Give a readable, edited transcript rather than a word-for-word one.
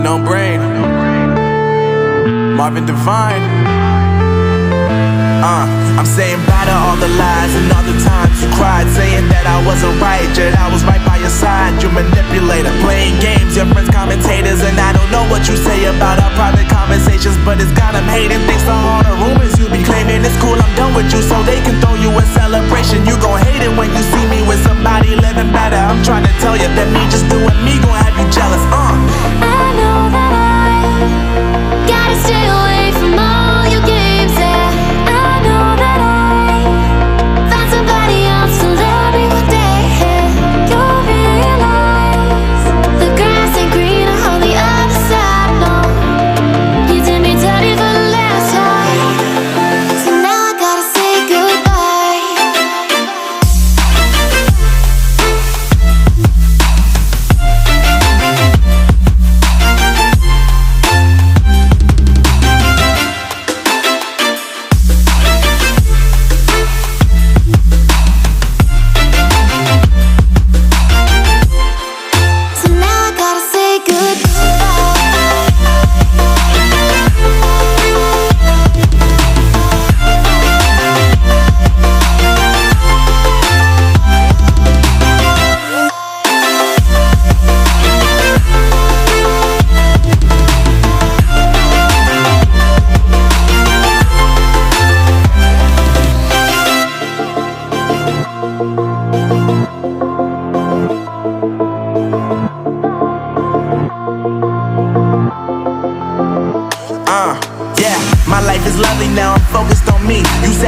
No brain. Marvin Divine. I'm saying bye to all the lies and all the times you cried, saying that I wasn't right, yet I was right by your side. You manipulator, playing games, your friends commentators, and I don't know what you say about our private conversations, but it's got them hating. Thanks to all the rumors you be claiming. It's cool, I'm done with you, so they can throw you a celebration. You gon' hate it when you see me with somebody living better. I'm trying to tell you that me just doing me gon' have you jealous. I know that I gotta stay away from all your games, yeah. I know that I found somebody else to love me one day, yeah. You'll realize the grass ain't greener on the other side, no. You did me dirty for the last time, so now I gotta say goodbye. So now I gotta say Yeah, my life is lovely now, I'm focused on me. You said